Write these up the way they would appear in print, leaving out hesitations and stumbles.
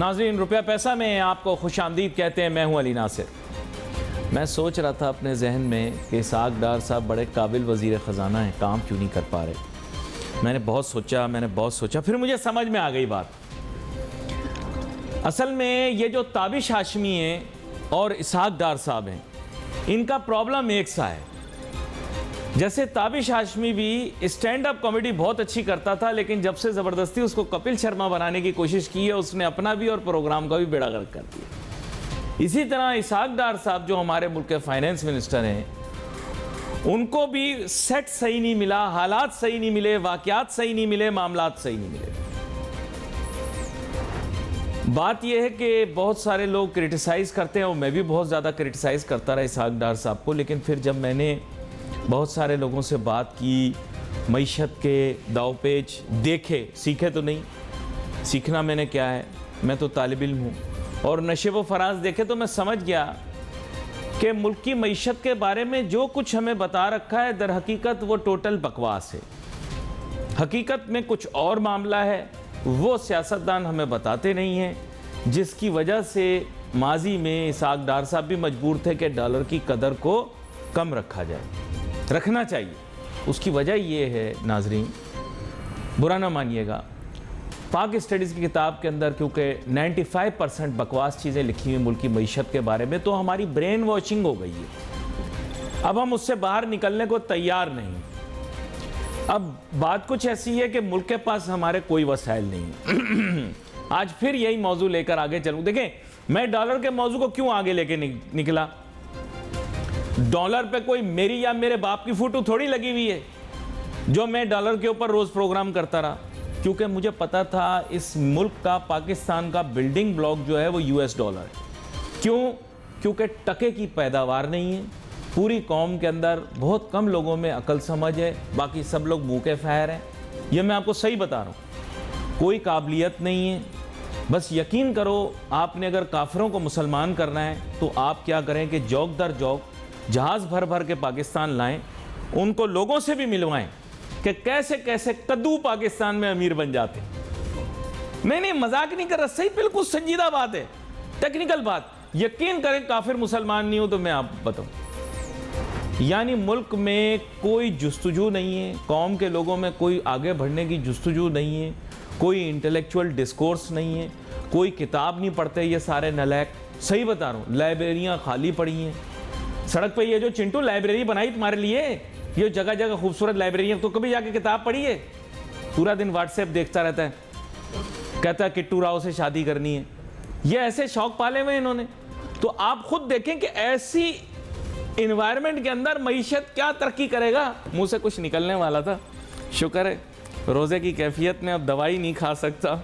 नाज़रीन, रुपया पैसा में आपको खुशामदीद कहते हैं। मैं हूं अली नासिर। मैं सोच रहा था अपने जहन में कि इसहाक डार साहब बड़े काबिल वज़ीर ख़जाना हैं, काम क्यों नहीं कर पा रहे। मैंने बहुत सोचा, फिर मुझे समझ में आ गई बात। असल में ये जो ताबिश हाशमी हैं और इसहाक डार साहब हैं, इनका प्रॉब्लम एक सा है। जैसे ताबिश हाशमी भी स्टैंड अप कॉमेडी बहुत अच्छी करता था, लेकिन जब से ज़बरदस्ती उसको कपिल शर्मा बनाने की कोशिश की है, उसने अपना भी और प्रोग्राम का भी बेड़ा गर्क कर दिया। इसी तरह इसहाक डार साहब जो हमारे मुल्क के फाइनेंस मिनिस्टर हैं, उनको भी सेट सही नहीं मिला, हालात सही नहीं मिले, वाक़यात सही नहीं मिले, मामलात सही नहीं मिले। बात यह है कि बहुत सारे लोग क्रिटिसाइज़ करते हैं और मैं भी बहुत ज़्यादा क्रिटिसाइज़ करता रहा इसहाक डार साहब को, लेकिन फिर जब मैंने बहुत सारे लोगों से बात की, मईशत के दावपेच देखे, सीखे तो नहीं, सीखना मैंने क्या है, मैं तो तालिब इल्म हूँ, और नशेब व फराज देखे तो मैं समझ गया कि मुल्क की मईशत के बारे में जो कुछ हमें बता रखा है, दर हकीकत वो टोटल बकवास है। हकीकत में कुछ और मामला है, वो सियासतदान हमें बताते नहीं हैं, जिसकी वजह से माजी में इसहाक डार साहब भी मजबूर थे कि डॉलर की कदर को कम रखा जाए, रखना चाहिए। उसकी वजह ये है नाजरीन, बुरा ना मानिएगा, पाक स्टडीज़ की किताब के अंदर क्योंकि 95% बकवास चीज़ें लिखी हुई मुल्क की मईशत के बारे में, तो हमारी ब्रेन वॉशिंग हो गई है। अब हम उससे बाहर निकलने को तैयार नहीं। अब बात कुछ ऐसी है कि मुल्क के पास हमारे कोई वसाइल नहीं। आज फिर यही मौजू लेकर आगे चलूँ। देखें, मैं डॉलर के मौजू को क्यों आगे लेके निकला। डॉलर पे कोई मेरी या मेरे बाप की फोटो थोड़ी लगी हुई है जो मैं डॉलर के ऊपर रोज प्रोग्राम करता रहा, क्योंकि मुझे पता था इस मुल्क का, पाकिस्तान का बिल्डिंग ब्लॉक जो है वो यूएस डॉलर है। क्यों? क्योंकि टके की पैदावार नहीं है, पूरी कौम के अंदर बहुत कम लोगों में अकल समझ है, बाकी सब लोग मुँह के फैर हैं। ये मैं आपको सही बता रहा हूँ, कोई काबिलियत नहीं है। बस यकीन करो, आपने अगर काफिरों को मुसलमान करना है तो आप क्या करें कि जौक दर जौक जहाज़ भर भर के पाकिस्तान लाएं, उनको लोगों से भी मिलवाएं कि कैसे कैसे कद्दू पाकिस्तान में अमीर बन जाते। नहीं, मजाक नहीं कर रहा, सही बिल्कुल संजीदा बात है, टेक्निकल बात। यकीन करें, काफिर मुसलमान नहीं हो तो मैं आपको बताऊं, यानी मुल्क में कोई जुस्तजू नहीं है, कौम के लोगों में कोई आगे बढ़ने की जुस्तजू नहीं है, कोई इंटेलेक्चुअल डिस्कोर्स नहीं है, कोई किताब नहीं पढ़ते ये सारे नलायक। सही बता रहा हूँ, लाइब्रेरियाँ खाली पड़ी हैं। सड़क पे ये जो चिंटू लाइब्रेरी बनाई तुम्हारे लिए, ये जगह जगह खूबसूरत लाइब्रेरियाँ, तो कभी जाके किताब पढ़ी है? पूरा दिन व्हाट्सएप देखता रहता है, कहता है किट्टू राव से शादी करनी है। ये ऐसे शौक पाले हुए इन्होंने। तो आप खुद देखें कि ऐसी इन्वायरमेंट के अंदर मईशत क्या तरक्की करेगा। मुंह से कुछ निकलने वाला था, शुक्र है रोज़े की कैफियत में अब दवाई नहीं खा सकता।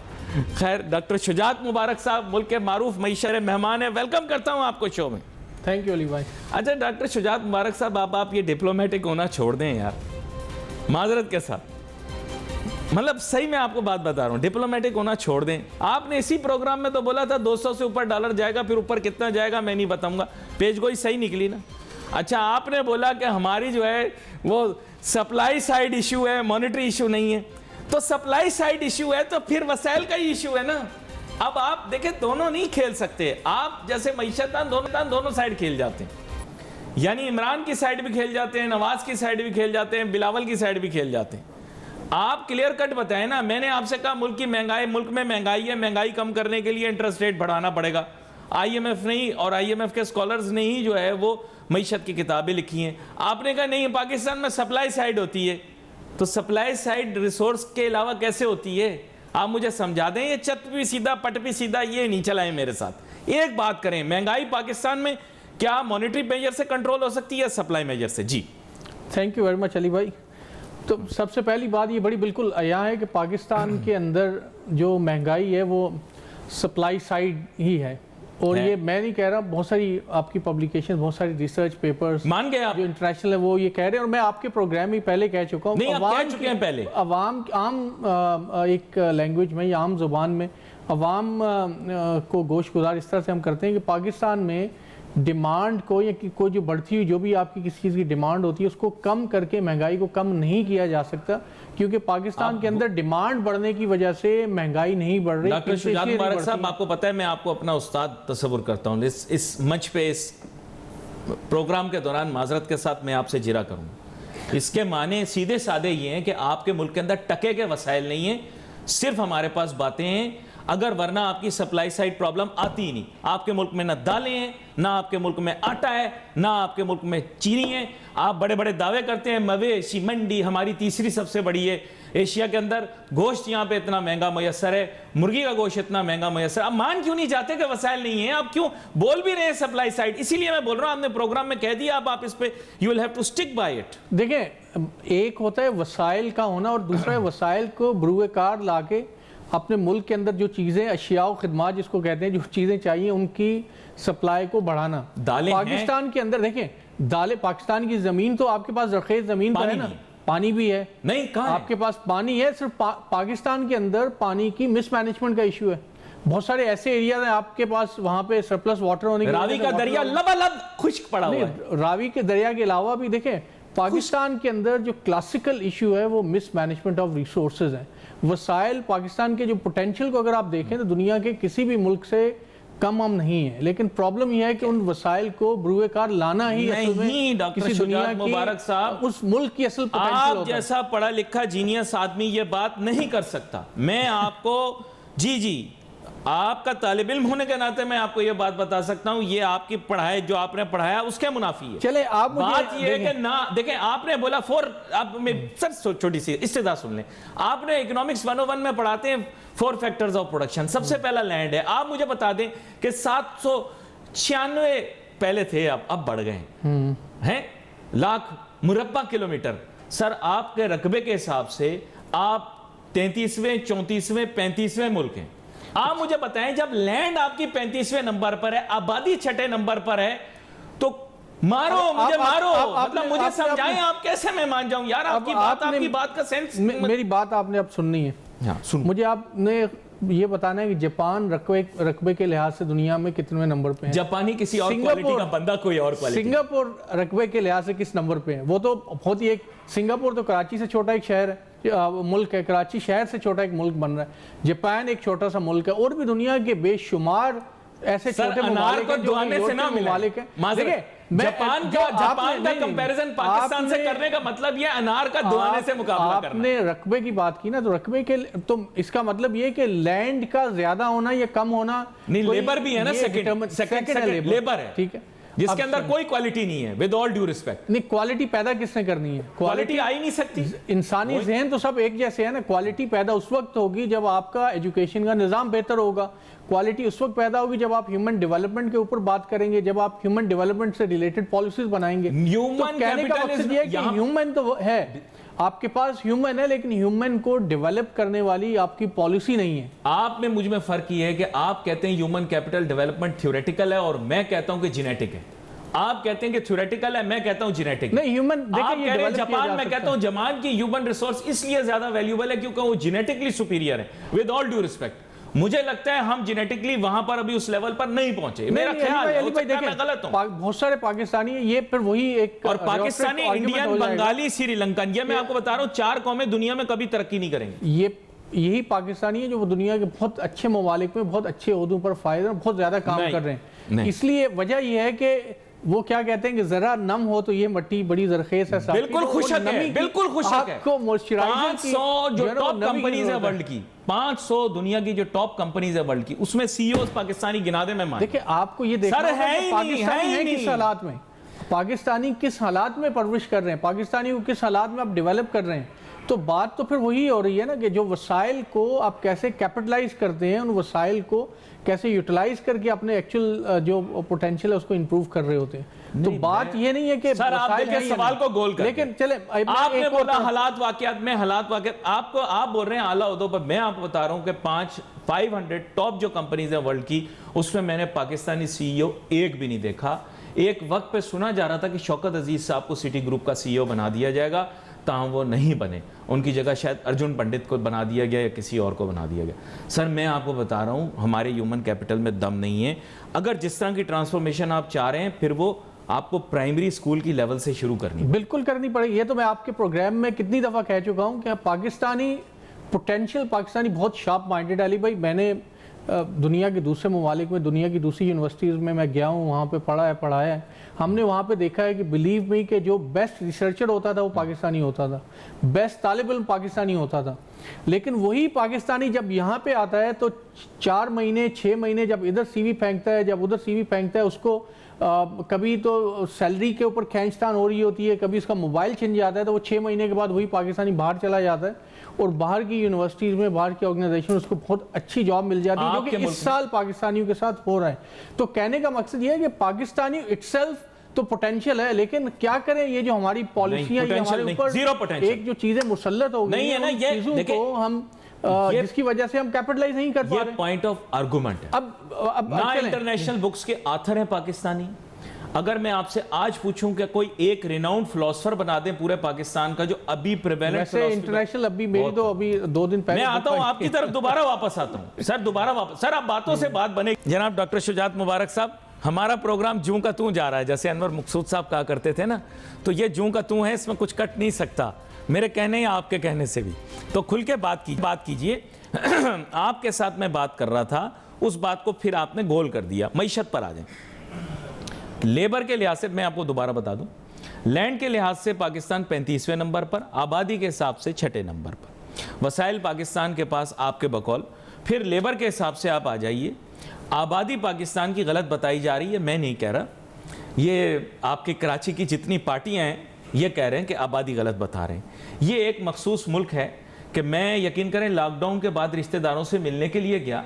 खैर, डॉक्टर शुजात मुबारक साहब मुल्क के मारूफ मईशर मेहमान है, वेलकम करता हूँ आपको शो में। थैंक यू अली भाई। अच्छा डॉक्टर शुजात मुबारक साहब, आप ये डिप्लोमेटिक होना छोड़ दें यार, माजरत के साथ, मतलब सही मैं आपको बात बता रहा हूँ, डिप्लोमेटिक होना छोड़ दें। आपने इसी प्रोग्राम में तो बोला था 200 से ऊपर डॉलर जाएगा, फिर ऊपर कितना जाएगा मैं नहीं बताऊंगा, पेज गोई सही निकली ना। अच्छा, आपने बोला कि हमारी जो है वो सप्लाई साइड इशू है, मॉनेटरी इशू नहीं है। तो सप्लाई साइड इशू है तो फिर वसाइल का ही इशू है ना। अब आप देखें, दोनों नहीं खेल सकते आप, जैसे मईशतदान दोनों साइड खेल जाते हैं, यानी इमरान की साइड भी खेल जाते हैं, नवाज की साइड भी खेल जाते हैं, बिलावल की साइड भी खेल जाते हैं। आप क्लियर कट बताएं ना। मैंने आपसे कहा मुल्क की महंगाई, मुल्क में महंगाई है, महंगाई कम करने के लिए इंटरेस्ट रेट बढ़ाना पड़ेगा। IMF नहीं, और IMF के स्कॉलर्स ने ही जो है वो मईशत की किताबें लिखी हैं। आपने कहा नहीं, पाकिस्तान में सप्लाई साइड होती है। तो सप्लाई साइड रिसोर्स के अलावा कैसे होती है, आप मुझे समझा दें। ये चत भी सीधा पट भी सीधा ये नहीं चलाएं मेरे साथ। एक बात करें, महंगाई पाकिस्तान में क्या मॉनेटरी मेजर से कंट्रोल हो सकती है, सप्लाई मेजर से? जी thank you very much Ali भाई। तो सबसे पहली बात ये बड़ी बिल्कुल अया है कि पाकिस्तान के अंदर जो महंगाई है वो सप्लाई साइड ही है। और ये मैं नहीं कह रहा, बहुत सारी आपकी पब्लिकेशन, बहुत सारी रिसर्च पेपर्स मान गए आप जो इंटरनेशनल है वो ये कह रहे हैं, और मैं आपके प्रोग्राम में पहले कह चुका हूँ। नहीं, आप कह चुके हैं पहले। अवाम आम एक लैंग्वेज में या आम जुबान में अवाम को गोश गुजार इस तरह से हम करते हैं कि पाकिस्तान में डिमांड को या कोई जो बढ़ती हुई जो भी आपकी किसी चीज़ की डिमांड होती है उसको कम करके महंगाई को कम नहीं किया जा सकता, क्योंकि पाकिस्तान के अंदर डिमांड बढ़ने की वजह से महंगाई नहीं बढ़ रही। डॉक्टर शुजात मुबारक साहब, आपको पता है मैं आपको अपना उस्ताद तस्वुर करता हूँ। इस मंच पे इस प्रोग्राम के दौरान माजरत के साथ मैं आपसे जिरा करूँगा। इसके माने सीधे साधे ये हैं कि आपके मुल्क के अंदर टके के वसाइल नहीं है, सिर्फ हमारे पास बातें हैं। अगर वरना आपकी सप्लाई साइड प्रॉब्लम आती ही नहीं। आपके मुल्क में ना दालें हैं, ना आपके मुल्क में आटा है, ना आपके मुल्क में चीनी है। आप बड़े बड़े दावे करते हैं मवेशी मंडी हमारी तीसरी सबसे बड़ी है एशिया के अंदर, गोश्त यहाँ पे इतना महंगा मैसर है, मुर्गी का गोश्त इतना महंगा मैसर। आप मान क्यों नहीं जाते कि वसाइल नहीं है? आप क्यों बोल भी रहे हैं सप्लाई साइड? इसीलिए मैं बोल रहा हूँ, आपने प्रोग्राम में कह दिया, अब आप इस पे you will have to stick by it. देखें, एक होता है वसाइल का होना और दूसरा है वसाइल को बरूए कार ला के अपने मुल्क के अंदर जो चीज़ें अशिया व खिदमात जिसको कहते हैं, जो चीज़ें चाहिए उनकी सप्लाई को बढ़ाना। दालें पाकिस्तान के अंदर देखें, दालें, पाकिस्तान की ज़मीन तो आपके पास रखेज ज़मीन पर है ना, पानी भी है नहीं, कहाँ आपके पास पानी है, सिर्फ पाकिस्तान के अंदर पानी की मिसमैनेजमेंट का इशू है। बहुत सारे ऐसे एरिया हैं आपके पास, वहाँ पे सरप्लस वाटर होने की, रावी का दरिया लबालब खुश्क पड़ा हुआ है। रावी के दरिया के अलावा भी देखें पाकिस्तान के अंदर जो क्लासिकल इशू है वो मिसमैनेजमेंट ऑफ रिसोर्सेज है। वसाइल पाकिस्तान के जो पोटेंशियल को अगर आप देखें तो दुनिया के किसी भी मुल्क से कम हम नहीं है, लेकिन प्रॉब्लम यह है कि उन वसाइल को बरूए कार लाना ही नहीं। डॉक्टर शुजात मुबारक साहब, उस मुल्क की असल पोटेंशियल आप जैसा पढ़ा लिखा जीनियस आदमी ये बात नहीं कर सकता। मैं आपको जी आपका तालिब इल्म होने के नाते मैं आपको ये बात बता सकता हूं, ये आपकी पढ़ाई जो आपने पढ़ाया उसके मुनाफी है। चले आप बात ये है कि ना देखें, आपने बोला आप सर छोटी सी इस्तेदा सुन लें। आपने इकोनॉमिक्स 101 में पढ़ाते हैं 4 फैक्टर्स ऑफ प्रोडक्शन। सबसे पहला लैंड है। आप मुझे बता दें कि 796 पहले थे, अब बढ़ गए हैं लाख मुरब्बा किलोमीटर। सर आपके रकबे के हिसाब से आप 33वें 34वें 35वें मुल्क हैं। आप मुझे बताएं, जब लैंड आपकी 35वें नंबर पर है, आबादी 6ठे नंबर पर है, तो मारो मुझे, मारो मतलब मुझे समझाएं आप कैसे मैं मान जाऊं यार। आपकी बात का सेंस, मेरी बात आपने अब सुननी है। हाँ, सुन। मुझे आपने ये बताना है कि जापान रकबे के लिहाज से दुनिया में कितने नंबर पे है? जापानी किसी और क्वालिटी का बंदा, कोई और क्वालिटी। सिंगापुर रकबे के लिहाज से किस नंबर पे है? वो तो बहुत ही एक, सिंगापुर तो कराची से छोटा एक शहर है, मुल्क है। कराची शहर से छोटा एक मुल्क बन रहा है। जापान एक छोटा सा मुल्क है, और भी दुनिया के बेशुमार ऐसे छोटे ममालिक हैं जो ममालिक हैं। जापान का कंपैरिजन पाकिस्तान से करने का मतलब ये अनार का दुआने से मुकाबला करना। आपने रकबे की बात की ना, तो रकबे के तो इसका मतलब ये कि लैंड का ज्यादा होना या कम होना नहीं, लेबर भी है ना, सेकंड लेबर है, ठीक है, जिसके अंदर कोई क्वालिटी नहीं है। विद ऑल ड्यू रिस्पेक्ट, नहीं क्वालिटी पैदा किसने करनी है? क्वालिटी आ ही नहीं सकती। इंसानी ज़हन तो सब एक जैसे है ना। क्वालिटी पैदा उस वक्त होगी जब आपका एजुकेशन का निज़ाम बेहतर होगा। क्वालिटी उस वक्त पैदा होगी जब आप ह्यूमन डेवलपमेंट के ऊपर बात करेंगे, जब आप ह्यूमन डेवलपमेंट से रिलेटेड पॉलिसीज बनाएंगे। तो कहने का मकसद ये है कि ह्यूमन तो है, आपके पास ह्यूमन है, लेकिन ह्यूमन को डेवलप करने वाली आपकी पॉलिसी नहीं है। आप में मुझ में फर्क ये है कि आप कहते हैं ह्यूमन कैपिटल डेवलपमेंट थ्योरेटिकल है, और मैं कहता हूं कि जेनेटिक है। आप कहते हैं कि थ्योरेटिकल है, मैं कहता हूं जेनेटिक। नहीं, ह्यूमन देखिए, जापान में कहता हूं जापान की ह्यूमन रिसोर्स इसलिए ज्यादा वैल्यूएबल है क्योंकि वो जेनेटिकली सुपीरियर है। विद ऑल ड्यू रिस्पेक्ट, मुझे लगता है हम जेनेटिकली वहां पर अभी उस लेवल पर नहीं पहुंचे। मेरा ख्याल है, मैं गलत हूं। बहुत सारे पाकिस्तानी है, ये फिर वही एक, और पाकिस्तानी, इंडियन, बंगाली, श्रीलंकन, ये मैं आपको बता रहा हूं 4 कौमें दुनिया में कभी तरक्की नहीं करेंगी। यही पाकिस्तानी है जो दुनिया के बहुत अच्छे ममालिक में बहुत अच्छे ओहदों पर फायदे, बहुत ज्यादा काम कर रहे हैं। इसलिए वजह यह है कि वो क्या कहते हैं कि जरा नम हो तो ये मट्टी बड़ी जरखेज है। बिल्कुल खुशक है, बिल्कुल खुशक है। 500 जो टॉप कंपनीज है वर्ल्ड की, 500 दुनिया की जो टॉप कंपनीज है वर्ल्ड की, उसमें सीईओ पाकिस्तानी गिना दे। मैं देखिए, आपको ये देखना है पाकिस्तानी है किस हालात में, पाकिस्तानी किस हालात में परवरिश कर रहे हैं, पाकिस्तानी को किस हालात में आप डेवलप कर रहे हैं। तो बात तो फिर वही हो रही है ना कि जो वसाइल को आप कैसे कैपिटलाइज करते हैं, उन वसाइल को कैसे यूटिलाइज करके अपने एक्चुअल जो पोटेंशियल है उसको इंप्रूव कर रहे होते हैं। तो बात ये नहीं है कि सर आप देखिए सवाल को गोल कर, लेकिन चले आपने बोला हालात वाकयात में, हालात वाकयात आपको आप बोल रहे हैं आला उहदों पर। मैं आपको बता रहा हूं कि 500 टॉप जो कंपनीज है वर्ल्ड की, उसमें मैंने पाकिस्तानी सीईओ एक भी नहीं देखा। एक वक्त पे सुना जा रहा था कि शौकत अजीज साहब को सिटी ग्रुप का CEO बना दिया जाएगा, ताहम वो नहीं बने, उनकी जगह शायद अर्जुन पंडित को बना दिया गया या किसी और को बना दिया गया। सर मैं आपको बता रहा हूँ हमारे ह्यूमन कैपिटल में दम नहीं है। अगर जिस तरह की ट्रांसफॉर्मेशन आप चाह रहे हैं फिर वो आपको प्राइमरी स्कूल की लेवल से शुरू करनी बिल्कुल करनी पड़ेगी। ये तो मैं आपके प्रोग्राम में कितनी दफ़ा कह चुका हूँ कि पाकिस्तानी पोटेंशियल पाकिस्तानी बहुत शार्प माइंडेड। अली भाई मैंने दुनिया के दूसरे ममालिक में, दुनिया की दूसरी यूनिवर्सिटीज़ में मैं गया हूँ, वहाँ पे पढ़ाया है। हमने वहाँ पे देखा है कि बिलीव मी कि जो बेस्ट रिसर्चर होता था वो पाकिस्तानी होता था, बेस्ट तालिब इल्म पाकिस्तानी होता था। लेकिन वही पाकिस्तानी जब यहाँ पे आता है तो 4 महीने 6 महीने जब इधर CV फेंकता है, जब उधर CV फेंकता है, उसको कभी तो सैलरी के ऊपर खींचतान हो रही होती है, कभी उसका मोबाइल छिन जाता है, तो वो 6 महीने के बाद वही पाकिस्तानी बाहर चला जाता है और बाहर की यूनिवर्सिटीज़ में, बाहर की ऑर्गेनाइजेशन उसको बहुत अच्छी जॉब मिल जाती है, जो कि इस साल पाकिस्तानियों के साथ हो रहा है। तो कहने का मकसद ये है कि पाकिस्तानी इटसेल्फ तो पोटेंशियल है, लेकिन क्या करें, ये जो हमारी पॉलिसियां हमारे ऊपर एक जो चीजें मुसल्लत हो गई हैं, चीजों को हम जिसकी वजह से हम कैपिटलाइज नहीं कर पा रहे। पॉइंट ऑफ आर्गुमेंट है। अब ना इंटरनेशनल बुक्स के ऑथर हैं पाकिस्तानी। अगर मैं आपसे आज पूछूं कि कोई एक रिनाउंड फिलोसोफर बना दें पूरे पाकिस्तान का जो अभी प्रिवेलेंट फिलोसफी इंटरनेशनल, अभी मेरी तो अभी 2 दिन पहले मैं आता हूं आपकी तरफ दोबारा वापस आता हूं सर, दोबारा वापस। सर आप बातों से बात बने। जनाब डॉक्टर शुजात मुबारक साहब, हमारा प्रोग्राम जूं का तूं जा रहा है, जैसे अनवर मकसूद साहब कहा करते थे ना, तो ये जूं का तूं है, इसमें कुछ कट नहीं सकता, मेरे कहने या आपके कहने से भी। तो खुल के बात कीजिए। आपके साथ मैं बात कर रहा था, उस बात को फिर आपने गोल कर दिया। मईशत पर आ जाए। लेबर के लिहाज से मैं आपको दोबारा बता दूं, लैंड के लिहाज से पाकिस्तान 35वें नंबर पर, आबादी के हिसाब से 6ठे नंबर पर, वसाइल पाकिस्तान के पास आपके बकौल। फिर लेबर के हिसाब से आप आ जाइए, आबादी पाकिस्तान की गलत बताई जा रही है, मैं नहीं कह रहा, ये आपके कराची की जितनी पार्टियां हैं ये कह रहे हैं कि आबादी गलत बता रहे हैं। ये एक मखसूस मुल्क है कि मैं यकीन करें लॉकडाउन के बाद रिश्तेदारों से मिलने के लिए गया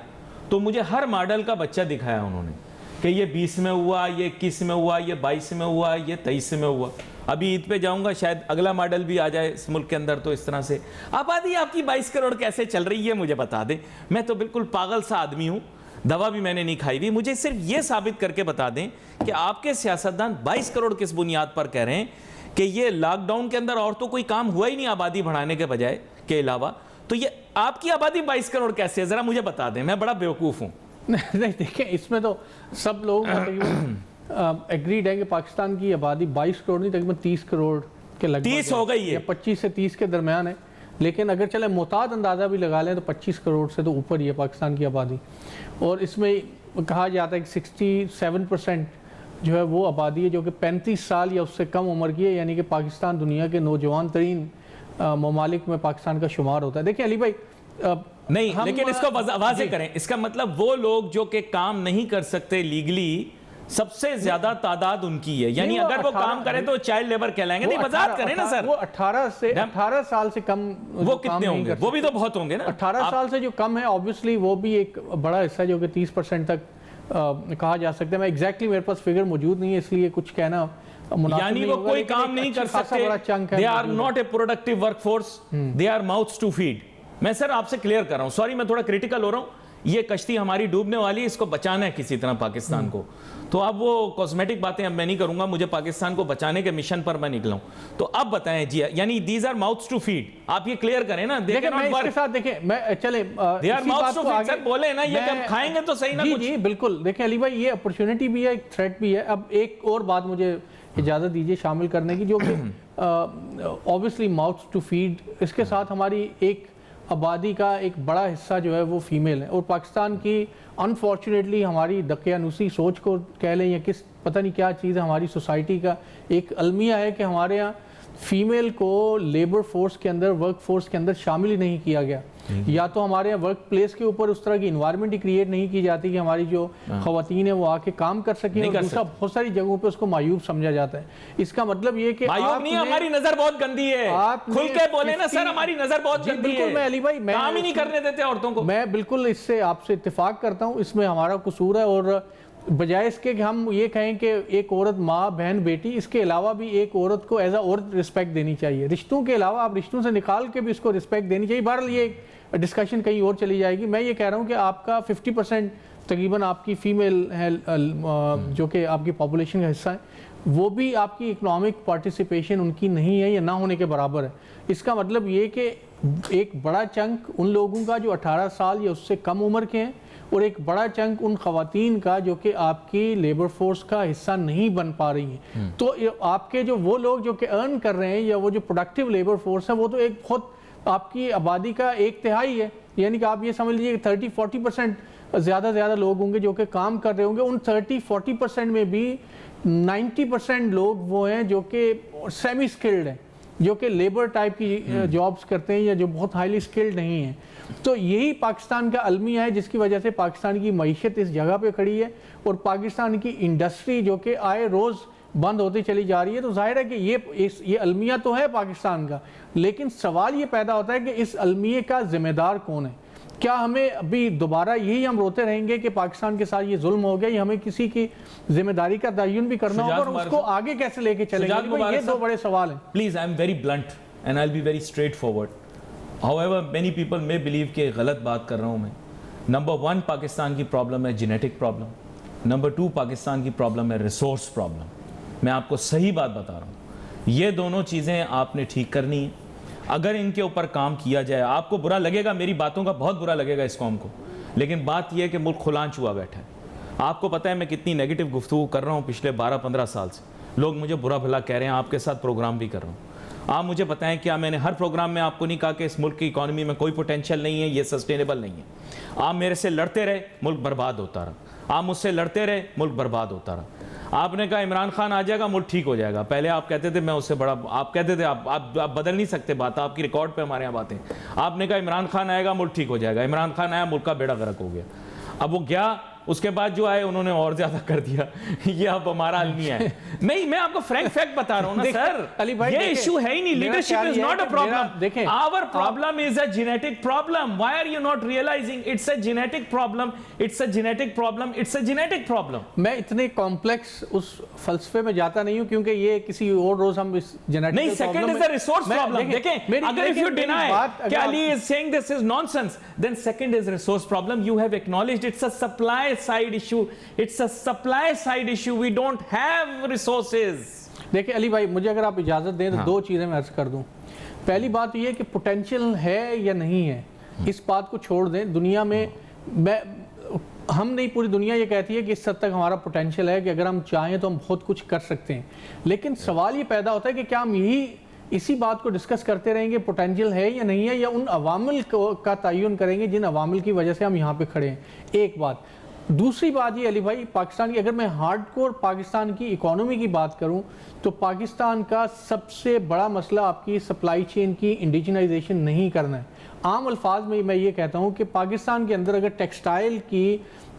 तो मुझे हर मॉडल का बच्चा दिखाया उन्होंने कि ये 20 में हुआ, ये 21 में हुआ, ये 22 में हुआ, ये 23 में हुआ। अभी ईद पे जाऊंगा, शायद अगला मॉडल भी आ जाए इस मुल्क के अंदर। तो इस तरह से आबादी आपकी 22 करोड़ कैसे चल रही है मुझे बता दें। मैं तो बिल्कुल पागल सा आदमी हूँ, दवा भी मैंने नहीं खाई हुई। मुझे सिर्फ ये साबित करके बता दें कि आपके सियासतदान 22 करोड़ किस बुनियाद पर कह रहे हैं कि ये लॉकडाउन के अंदर और तो कोई काम हुआ ही नहीं आबादी बढ़ाने के बजाय के अलावा, तो ये आपकी आबादी 22 करोड़ कैसे है, जरा मुझे बता दें, मैं बड़ा बेवकूफ़ हूँ। नहीं देखिए, इसमें तो सब लोग एग्रीड है कि पाकिस्तान की आबादी 22 करोड़ नहीं, तकरीबन 30 करोड़ के लगभग 30 हो गई है, 25 से 30 के दरमियान है। लेकिन अगर चले मोहताद अंदाज़ा भी लगा लें तो 25 करोड़ से तो ऊपर ही है पाकिस्तान की आबादी। और इसमें कहा जाता है कि 67% जो है वो आबादी है जो कि 35 साल या उससे कम उम्र की है, यानी कि पाकिस्तान दुनिया के नौजवान तरीन ममालिक में पाकिस्तान का शुमार होता है। देखिए अली भाई, नहीं लेकिन इसको वाज़ेह करें, इसका मतलब वो लोग जो कि काम नहीं कर सकते लीगली, सबसे ज्यादा तादाद उनकी है, यानी अगर वो काम करें तो चाइल्ड लेबर कहलाएंगे। नहीं वजाहत करें ना सर, वो 18 साल से कम वो कितने होंगे? वो भी तो बहुत होंगे ना। 18 साल से जो कम है ऑब्वियसली वो भी एक बड़ा हिस्सा है जो कि 30% तक कहा जा सकता है। मैं एग्जैक्टली मेरे पास फिगर मौजूद नहीं है इसलिए कुछ कहना, यानी वो कोई काम नहीं कर सकते। They are not a productive workforce, they are mouths to feed. मैं सर आपसे क्लियर कर रहा हूं, सॉरी मैं थोड़ा क्रिटिकल हो रहा हूं, ये कश्ती हमारी डूबने वाली है, इसको बचाना है किसी तरह पाकिस्तान को। तो अब वो कॉस्मेटिक बातें अब मैं नहीं करूंगा, मुझे पाकिस्तान को बचाने के मिशन पर मैं निकला हूं। तो अब बताएं जी, यानी these are mouths to feed, आप ये क्लियर करें ना। देखिए मैं इसके साथ देखिए मैं चले they are mouths to feed sir, बोले ना ये जब खाएंगे तो सही ना कुछ। जी बिल्कुल। देखिए अली भाई, ये अपॉर्चुनिटी भी है, एक थ्रेट भी है। अब एक और बात मुझे इजाज़त दीजिए शामिल करने की, जो कि ऑब्वियसली माउथ्स टू फीड, इसके साथ हमारी एक आबादी का एक बड़ा हिस्सा जो है वो फीमेल है। और पाकिस्तान की अनफॉर्चुनेटली हमारी दकियानूसी सोच को कह लें या किस पता नहीं क्या चीज़ है, हमारी सोसाइटी का एक अलमिया है कि हमारे यहाँ फीमेल को लेबर फोर्स के अंदर, वर्क फोर्स के अंदर शामिल ही नहीं किया गया। या तो हमारे यहाँ वर्क प्लेस के ऊपर उस तरह की इन्वायरमेंट ही क्रिएट नहीं की जाती कि हमारी जो खवातीन है वो आके काम कर सकें, और दूसरा बहुत सारी जगहों पे उसको मायूब समझा जाता है। इसका मतलब ये कि मायूब नहीं, हमारी नजर बहुत गंदी है। आप खुल के बोले ना सर, हमारी नजर बहुत गंदी है। बिल्कुल मैं अली भाई, मैं काम ही नहीं करने देते औरतों को। मैं बिल्कुल इससे आपसे इत्तेफाक करता हूँ, इसमें हमारा कसूर है। और बजाय इसके कि हम ये कहें कि एक औरत माँ बहन बेटी, इसके अलावा भी एक औरत को एज अ औरत रिस्पेक्ट देनी चाहिए। रिश्तों के अलावा आप रिश्तों से निकाल के भी उसको रिस्पेक्ट देनी चाहिए। बहरहाल ये डिस्कशन कहीं और चली जाएगी। मैं ये कह रहा हूँ कि आपका 50% तकरीबन आपकी फ़ीमेल है जो कि आपकी पॉपुलेशन का हिस्सा है, वो भी आपकी इकोनॉमिक पार्टिसिपेशन उनकी नहीं है या ना होने के बराबर है। इसका मतलब ये कि एक बड़ा चंक उन लोगों का जो 18 साल या उससे कम उम्र के हैं, और एक बड़ा चंक उन ख़वातीन का जो कि आपकी लेबर फोर्स का हिस्सा नहीं बन पा रही हैं। तो आपके जो वो लोग जो कि अर्न कर रहे हैं या वो जो प्रोडक्टिव लेबर फोर्स है, वो तो एक बहुत आपकी आबादी का 1/3 है। यानी कि आप ये समझ लीजिए 30-40% ज़्यादा लोग होंगे जो कि काम कर रहे होंगे। उन 30-40% में भी 90% लोग वो हैं जो कि सेमी स्किल्ड हैं, जो कि लेबर टाइप की जॉब्स करते हैं या जो बहुत हाईली स्किल्ड नहीं हैं। तो यही पाकिस्तान का अलमिया है जिसकी वजह से पाकिस्तान की मईशत इस जगह पे खड़ी है और पाकिस्तान की इंडस्ट्री जो कि आए रोज़ बंद होती चली जा रही है। तो जाहिर है कि ये अलमिया तो है पाकिस्तान का, लेकिन सवाल ये पैदा होता है कि इस अलमिये का ज़िम्मेदार कौन है। क्या हमें अभी दोबारा यही हम रोते रहेंगे कि पाकिस्तान के साथ ये जुल्म हो गया, या हमें किसी की जिम्मेदारी का तयन भी करना होगा और उसको आगे कैसे लेके चलेंगे? ये दो बड़े सवाल हैं। Please, I am very blunt and I will be very straight forward. However many people may believe कि गलत बात कर रहा हूं मैं। नंबर 1 पाकिस्तान की प्रॉब्लम है जेनेटिक प्रॉब्लम। नंबर 2 पाकिस्तान की प्रॉब्लम है रिसोर्स प्रॉब्लम। मैं आपको सही बात बता रहा हूं, ये दोनों चीजें आपने ठीक करनी है। अगर इनके ऊपर काम किया जाए, आपको बुरा लगेगा, मेरी बातों का बहुत बुरा लगेगा इस कौम को, लेकिन बात यह है कि मुल्क खुलांच हुआ बैठा है। आपको पता है मैं कितनी नेगेटिव गुफ्तगू कर रहा हूँ पिछले 12-15 साल से। लोग मुझे बुरा भला कह रहे हैं, आपके साथ प्रोग्राम भी कर रहा हूँ। आप मुझे बताएं, क्या मैंने हर प्रोग्राम में आपको नहीं कहा कि इस मुल्क की इकॉनमी में कोई पोटेंशियल नहीं है, ये सस्टेनेबल नहीं है? आप मेरे से लड़ते रहे, मुल्क बर्बाद होता रहा। आप मुझसे लड़ते रहे, मुल्क बर्बाद होता रहा। आपने कहा इमरान खान आ जाएगा, मुल्क ठीक हो जाएगा। पहले आप कहते थे मैं उससे बड़ा, आप कहते थे आप बदल नहीं सकते बात, आपकी रिकॉर्ड पे हमारे यहाँ बातें। आपने कहा इमरान खान आएगा, मुल्क ठीक हो जाएगा। इमरान खान आया, मुल्क का बेड़ा गर्क हो गया। अब वो गया, उसके बाद जो आए उन्होंने और ज्यादा कर दिया। ये अब हमारा अलमिया है। नहीं, मैं आपको फ्रैंक फैक्ट बता रहा हूं ना सर, अली भाई, ये इशू है ही नहीं। Leadership is not a problem. देखें, our problem is a genetic problem. Why are you not realising it's a genetic problem? It's a genetic problem, it's a genetic problem. मैं इतने कॉम्प्लेक्स उस फलसफे में जाता नहीं हूं, क्योंकि ये किसी और रोज हम इस जेनेटिक नहीं, second is the resource problem. देखें, अगर इफ यू डिनाई कि Ali is saying this is nonsense, then second is resource problem. You have acknowledged it's a supply side issue. It's a supply side issue. We don't have resources. देखिए अली भाई, मुझे अगर आप इजाज़त दें तो दो चीज़ें मैं अर्ज कर दूं। पहली बात ये कि पोटेंशियल है या नहीं है, इस बात को छोड़ दें। दुनिया में हम नहीं, पूरी दुनिया ये कहती है कि इस हद तक हमारा पोटेंशियल है कि अगर हम चाहें तो हम बहुत कुछ कर सकते हैं। लेकिन सवाल ये पैदा होता है कि क्या हम इसी बात को डिस्कस करते रहेंगे पोटेंशियल है या नहीं है, या उन अवामिल का तयन करेंगे जिन अवामिल की वजह से हम यहाँ पे खड़े हैं? एक बात। दूसरी बात ये अली भाई, पाकिस्तान की, अगर मैं हार्डकोर पाकिस्तान की इकोनॉमी की बात करूं तो पाकिस्तान का सबसे बड़ा मसला आपकी सप्लाई चेन की इंडिजिनाइजेशन नहीं करना है। आम अल्फाज में मैं ये कहता हूं कि पाकिस्तान के अंदर अगर टेक्सटाइल की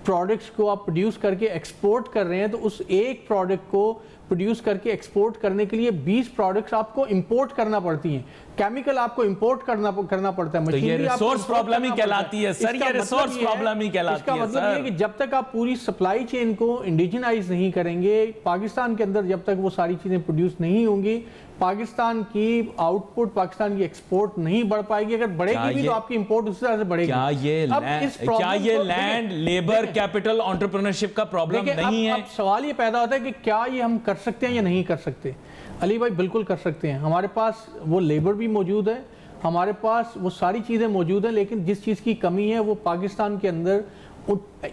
प्रोडक्ट्स को आप प्रोड्यूस करके एक्सपोर्ट कर रहे हैं, तो उस एक प्रोडक्ट को प्रोड्यूस करके एक्सपोर्ट करने के लिए 20 प्रोडक्ट्स आपको इंपोर्ट करना पड़ती हैं। केमिकल आपको इंपोर्ट करना पड़ता है। तो ये रिसोर्स प्रॉब्लम ही कहलाती है सर, ये रिसोर्स प्रॉब्लम ही कहलाती है। इसका मतलब ये कि जब तक आप पूरी सप्लाई चेन को इंडिजिनाइज नहीं करेंगे पाकिस्तान के अंदर, जब तक वो सारी चीजें प्रोड्यूस नहीं होंगी, पाकिस्तान की आउटपुट, पाकिस्तान की एक्सपोर्ट नहीं बढ़ पाएगी। अगर बढ़ेगी भी तो आपकी इंपोर्ट उसी तरह से बढ़ेगी। क्या ये लैंड, लेबर, कैपिटल, एंटरप्रेन्योरशिप का प्रॉब्लम नहीं है? अब सवाल ये पैदा होता है कि क्या ये हम कर सकते हैं या नहीं कर सकते? अली भाई, बिल्कुल कर सकते हैं। हमारे पास वो लेबर भी मौजूद है, हमारे पास वो सारी चीज़ें मौजूद हैं, लेकिन जिस चीज़ की कमी है वो पाकिस्तान के अंदर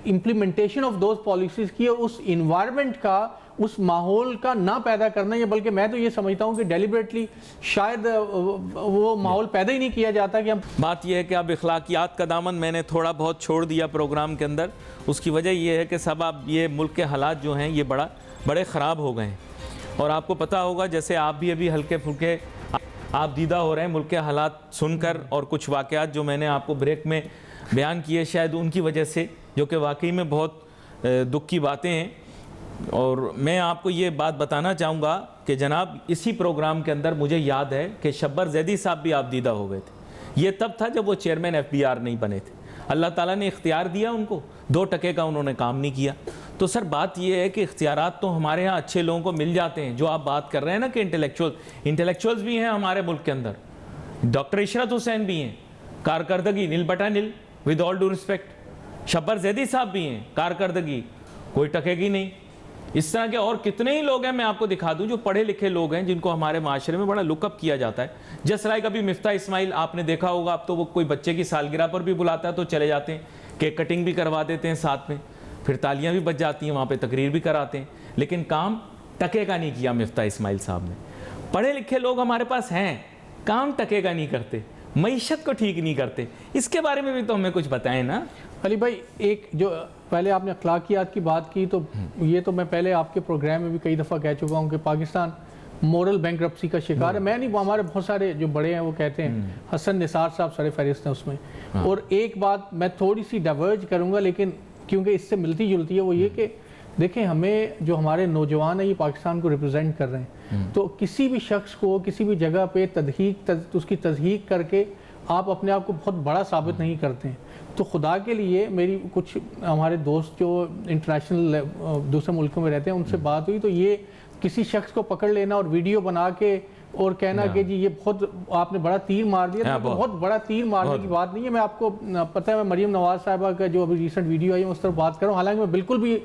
इम्प्लीमेंटेशन ऑफ दोज पॉलिसीज़ की, उस इन्वायरमेंट का, उस माहौल का ना पैदा करना है। बल्कि मैं तो ये समझता हूँ कि डेलिबरेटली शायद वो माहौल पैदा ही नहीं किया जाता कि हम। बात यह है कि अब इखलाकियात का दामन मैंने थोड़ा बहुत छोड़ दिया प्रोग्राम के अंदर। उसकी वजह यह है कि सब अब ये मुल्क के हालात जो हैं ये बड़े ख़राब हो गए हैं। और आपको पता होगा, जैसे आप भी अभी हल्के फुल्के आप दीदा हो रहे हैं मुल्क के हालात सुनकर, और कुछ वाक़यात जो मैंने आपको ब्रेक में बयान किए शायद उनकी वजह से, जो कि वाकई में बहुत दुख की बातें हैं। और मैं आपको ये बात बताना चाहूँगा कि जनाब, इसी प्रोग्राम के अंदर मुझे याद है कि शब्बर जैदी साहब भी आप दीदा हो गए थे। ये तब था जब वो चेयरमैन FBR नहीं बने थे। अल्लाह ताला ने इख्तियार दिया उनको, 2 टके का उन्होंने काम नहीं किया। तो सर बात यह है कि इख्तियारात तो हमारे यहाँ अच्छे लोगों को मिल जाते हैं। जो आप बात कर रहे हैं ना कि इंटेलेक्चुअल्स भी हैं हमारे मुल्क के अंदर। डॉक्टर इशरत हुसैन भी हैं, कारकर्दगी नील बटा नील, with all due respect. Shabbar Zaidi साहब भी हैं, कारकर्दगी कोई टकेगी नहीं। इस तरह के और कितने ही लोग हैं, मैं आपको दिखा दूं, जो पढ़े लिखे लोग हैं जिनको हमारे माशरे में बड़ा लुकअप किया जाता है। जस्ट लाइक अभी मिफ्ता इस्माइल आपने देखा होगा, अब तो वो कोई बच्चे की सालगिरह पर भी बुलाता है तो चले जाते हैं, केक कटिंग भी करवा देते हैं साथ में, फिर तालियां भी बज जाती हैं, वहाँ पे तकरीर भी कराते हैं, लेकिन काम टके का नहीं किया मिफ्ता इस्माइल साहब ने। पढ़े लिखे लोग हमारे पास हैं, काम टके का नहीं करते, मईशत को ठीक नहीं करते। इसके बारे में भी तो हमें कुछ बताएं ना अली भाई। एक जो पहले आपने अखलाकियात की बात की, तो ये तो मैं पहले आपके प्रोग्राम में भी कई दफ़ा कह चुका हूँ कि पाकिस्तान मोरल बैंकरप्सी का शिकार है। मैं नहीं, हमारे बहुत सारे जो बड़े हैं वो कहते हैं, हसन निसार साहब सर फहरिस्त हैं उसमें। और एक बात मैं थोड़ी सी डाइवर्ज करूँगा, लेकिन क्योंकि इससे मिलती जुलती है, वो ये कि देखें, हमें जो हमारे नौजवान हैं ये पाकिस्तान को रिप्रेजेंट कर रहे हैं, तो किसी भी शख्स को किसी भी जगह पे उसकी तज़हीक करके आप अपने आप को बहुत बड़ा साबित नहीं करते हैं। तो खुदा के लिए मेरी कुछ हमारे दोस्त जो इंटरनेशनल दूसरे मुल्कों में रहते हैं उनसे बात हुई, तो ये किसी शख्स को पकड़ लेना और वीडियो बना के और कहना कि जी ये बहुत आपने बड़ा तीर मार दिया, तो बहुत बड़ा तीर मारने की बात नहीं है। मैं आपको पता है, मैं मरीम नवाज साहिबा का जो अभी रिसेंट वीडियो आई है उस तरफ बात कर रहा हूँ। हालांकि मैं बिल्कुल भी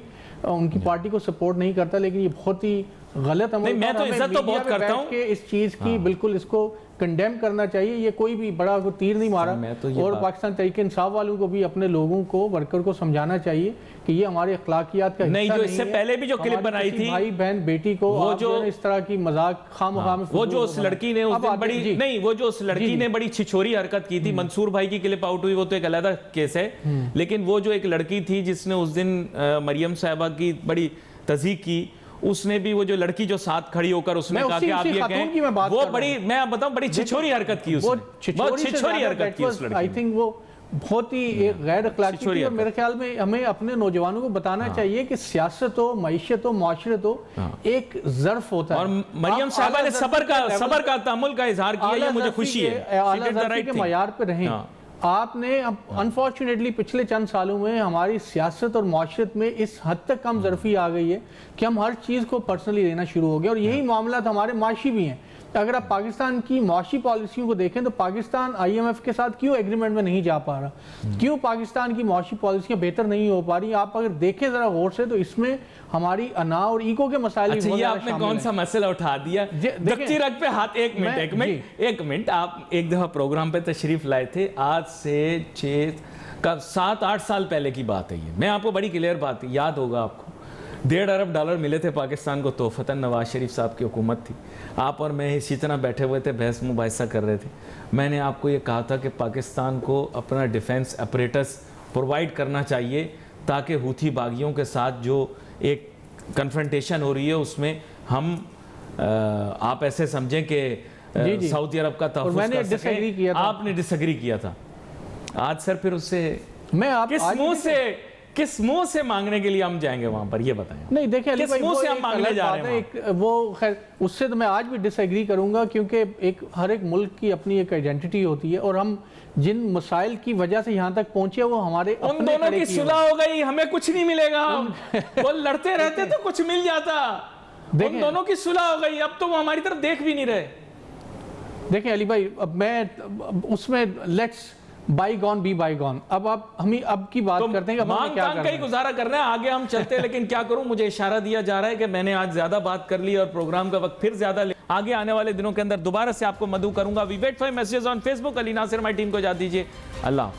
उनकी पार्टी को सपोर्ट नहीं करता, लेकिन ये बहुत ही गलत अमल। मैं तो इज्जत तो बहुत करता हूं कि इस चीज की बिल्कुल इसको कंडेम करना चाहिए। ये कोई भी बड़ा को तीर नहीं मारा, और पाकिस्तान तहरीक इंसाफ वालों को भी अपने लोगों को, वर्कर को समझाना चाहिए कि ये हमारे अखलाकियात का नहीं। जो इससे पहले भी जो क्लिप बनाई थी, भाई बहन बेटी को वो जो इस तरह की मजाक खामखा में, वो जो उस लड़की ने उस दिन बड़ी नहीं, वो जो उस लड़की ने बड़ी छिछोरी हरकत की थी, मंसूर भाई की क्लिप आउट हुई, वो तो एक अलग केस है, लेकिन वो जो एक लड़की थी जिसने उस दिन मरियम साहिबा की बड़ी तज़हीक की, उसने भी वो जो लड़की जो साथ खड़ी होकर उसने कहा कि आप ये कहें, वो बड़ी, मैं आप बताऊं, बड़ी छिछोरी हरकत की उसने, बहुत छिछोरी हरकत की उस लड़की। आई थिंक वो बहुत ही एक गैर अखलाकी थी। और मेरे ख्याल में हमें अपने नौजवानों को बताना चाहिए कि सियासत हो, मईशत हो, माशरत हो, एक ज़र्फ होता है। और मरियम साहिबा ने सबर का तअम्मुल का इज़हार किया, ये मुझे खुशी है। आला ज़र्फ़ी के मयार पे रहें। आपने अनफॉर्चुनेटली पिछले चंद सालों में हमारी सियासत और माशरत में इस हद तक कम ज़रफ़ी आ गई है कि हम हर चीज़ को पर्सनली लेना शुरू हो गए, और यही मामला हमारे माशी भी हैं। अगर आप पाकिस्तान की माशी पॉलिसियों को देखें तो पाकिस्तान IMF के साथ क्यों एग्रीमेंट में नहीं जा पा रहा, क्यों पाकिस्तान की माशी पॉलिसियाँ बेहतर नहीं हो पा रही। आप अगर देखें ज़रा गौर से तो इसमें हमारी अना और ईको के मसाइल। अच्छा, ये आपने कौन सा मसला उठा दिया, दफ्ती रग पे हाथ। एक मिनट, आप एक दफ़ा प्रोग्राम पे तशरीफ लाए थे, आज से 7-8 साल पहले की बात है ये। मैं आपको बड़ी क्लियर बात याद होगा आपको, $1.5 अरब मिले थे पाकिस्तान को तोहफतन, नवाज शरीफ साहब की हुकूमत थी। आप और मैं इसी तरह बैठे हुए थे, बहस मुबाहिसा कर रहे थे। मैंने आपको ये कहा था कि पाकिस्तान को अपना डिफेंस अपरेटस प्रोवाइड करना चाहिए, ताकि हूथी बागियों के साथ जो एक कन्फ्रंटेशन हो रही है उसमें हम आप ऐसे समझें कि सऊदी अरब का तहफ़्फ़ुज़ कर सकें। आपने डिसएग्री किया था। आज सर फिर उससे किस मुंह से मांगने के लिए हम जाएंगे वहां पर, ये बताएं। नहीं देखिए अली भाई, से हम मांगने जा रहे हैं वो खैर उससे तो मैं आज भी डिसएग्री करूंगा, क्योंकि हर एक मुल्क की अपनी एक आइडेंटिटी होती है, और हम जिन मसाइल की वजह से यहाँ तक पहुंचे वो हमारे उन दोनों की सुलह हो गई, हमें कुछ नहीं मिलेगा। वो लड़ते रहते तो कुछ मिल जाता, उन दोनों की सुलह हो गई, अब तो वो हमारी तरफ देख भी नहीं रहे। देखें अली भाई, अब मैं उसमें लेट्स बाईगॉन बी बाईगॉन। अब आप अब की बात करते हैं कि मांग तांग का ही गुजारा करना है, आगे हम चलते हैं। लेकिन क्या करूं, मुझे इशारा दिया जा रहा है कि मैंने आज ज्यादा बात कर ली और प्रोग्राम का वक्त फिर ज्यादा आगे आने वाले दिनों के अंदर दोबारा से आपको मदऊ करूंगा। We wait for messages on Facebook. Ali Nasir my team को इजाज़त दीजिए। अल्लाह।